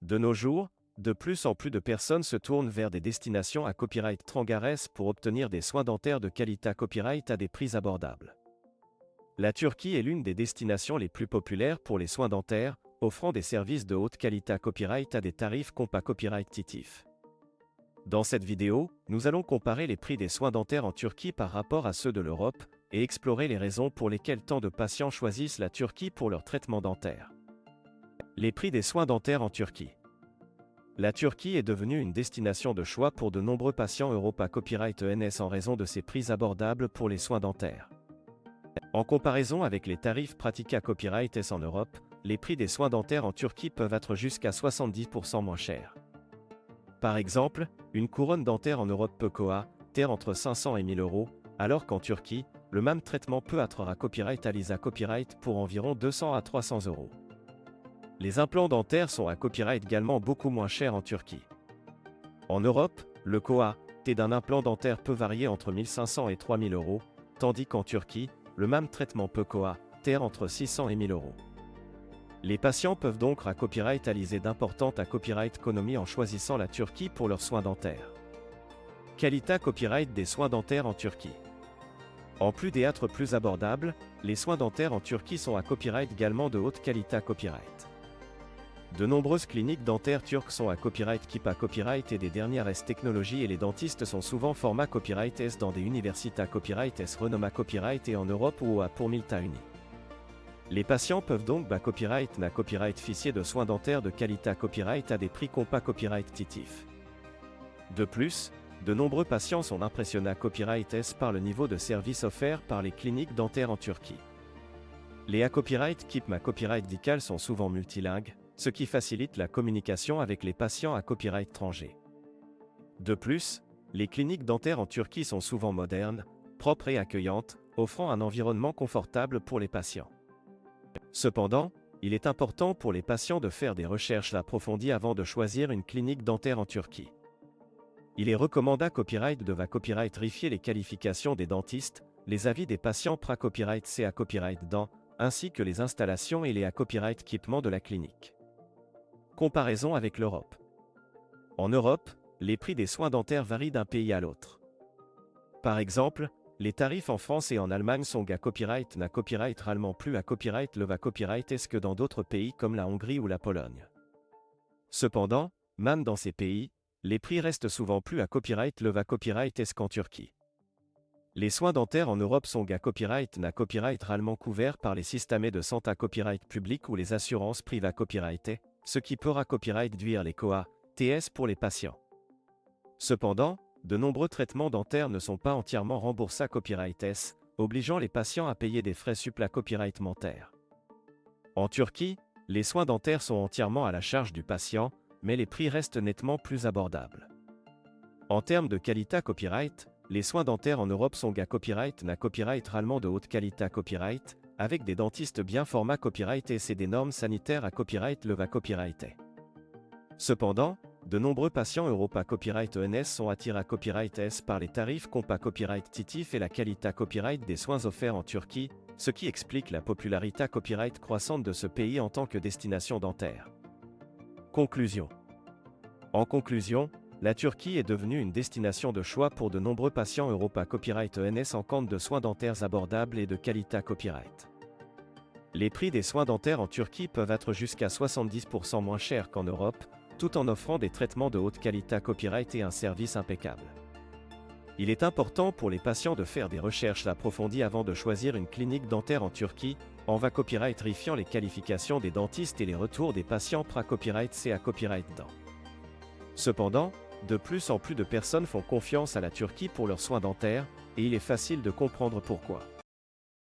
De nos jours, de plus en plus de personnes se tournent vers des destinations à copyright Trangares pour obtenir des soins dentaires de qualité copyright à des prix abordables. La Turquie est l'une des destinations les plus populaires pour les soins dentaires, offrant des services de haute qualité copyright à des tarifs compas copyrightitifs. Dans cette vidéo, nous allons comparer les prix des soins dentaires en Turquie par rapport à ceux de l'Europe et explorer les raisons pour lesquelles tant de patients choisissent la Turquie pour leur traitement dentaire. Les prix des soins dentaires en Turquie. La Turquie est devenue une destination de choix pour de nombreux patients Europa Copyright ENS en raison de ses prix abordables pour les soins dentaires. En comparaison avec les tarifs pratiqués à Copyright S en Europe, les prix des soins dentaires en Turquie peuvent être jusqu'à 70% moins chers. Par exemple, une couronne dentaire en Europe peut coûter entre 500 et 1000 euros, alors qu'en Turquie, le même traitement peut être à Copyright Alisa Copyright pour environ 200 à 300 euros. Les implants dentaires sont à Copyright également beaucoup moins chers en Turquie. En Europe, le coût d'un implant dentaire peut varier entre 1500 et 3000 euros, tandis qu'en Turquie, le même traitement peut coûter entre 600 et 1000 euros. Les patients peuvent donc à Copyright réaliser d'importantes à Copyright économies en choisissant la Turquie pour leurs soins dentaires. Qualité Copyright des soins dentaires en Turquie. En plus d'être plus abordables, les soins dentaires en Turquie sont à Copyright également de haute qualité Copyright. De nombreuses cliniques dentaires turques sont à Copyright Kipa Copyright et des dernières S technologies et les dentistes sont souvent format Copyright S dans des universités à Copyright S renommées Copyright et en Europe ou à pour Milta Uni. Les patients peuvent donc Copyright na Copyright ficier de soins dentaires de qualité Copyright à des prix compas Copyright titifs. De plus, de nombreux patients sont impressionnés à Copyright S par le niveau de service offert par les cliniques dentaires en Turquie. Les Copyright Kip Copyright Dical sont souvent multilingues, ce qui facilite la communication avec les patients à copyright étranger. De plus, les cliniques dentaires en Turquie sont souvent modernes, propres et accueillantes, offrant un environnement confortable pour les patients. Cependant, il est important pour les patients de faire des recherches approfondies avant de choisir une clinique dentaire en Turquie. Il est recommandé Copyright de Copyright vérifier les qualifications des dentistes, les avis des patients Copyright C à Copyright Dent, ainsi que les installations et les Copyright équipements de la clinique. Comparaison avec l'Europe. En Europe, les prix des soins dentaires varient d'un pays à l'autre. Par exemple, les tarifs en France et en Allemagne sont à Copyright na Copyright allemand plus à Copyright le Copyright est-ce que dans d'autres pays comme la Hongrie ou la Pologne. Cependant, même dans ces pays, les prix restent souvent plus à Copyright le Copyright est-ce qu'en Turquie. Les soins dentaires en Europe sont à Copyright na Copyright allemand couverts par les systèmes de santé à Copyright public ou les assurances privées à Copyright, ce qui peut Copyright réduire les TS pour les patients. Cependant, de nombreux traitements dentaires ne sont pas entièrement remboursés à Copyright S, obligeant les patients à payer des frais supplémentaires Copyright dentaire. En Turquie, les soins dentaires sont entièrement à la charge du patient, mais les prix restent nettement plus abordables. En termes de qualité Copyright, les soins dentaires en Europe sont à Copyright na Copyright allemand de haute qualité Copyright, avec des dentistes bien formats Copyright et des normes sanitaires à Copyright le Copyright. Cependant, de nombreux patients Europa Copyright ENS sont attirés à Copyright S par les tarifs compas Copyright titifs et la qualité Copyright des soins offerts en Turquie, ce qui explique la popularité Copyright croissante de ce pays en tant que destination dentaire. Conclusion. En conclusion, la Turquie est devenue une destination de choix pour de nombreux patients Europa Copyright ENS en quête de soins dentaires abordables et de qualité Copyright. Les prix des soins dentaires en Turquie peuvent être jusqu'à 70% moins chers qu'en Europe, tout en offrant des traitements de haute qualité Copyright et un service impeccable. Il est important pour les patients de faire des recherches approfondies avant de choisir une clinique dentaire en Turquie, en Copyright vérifiant les qualifications des dentistes et les retours des patients Copyright C à Copyright Dent. Cependant, de plus en plus de personnes font confiance à la Turquie pour leurs soins dentaires, et il est facile de comprendre pourquoi.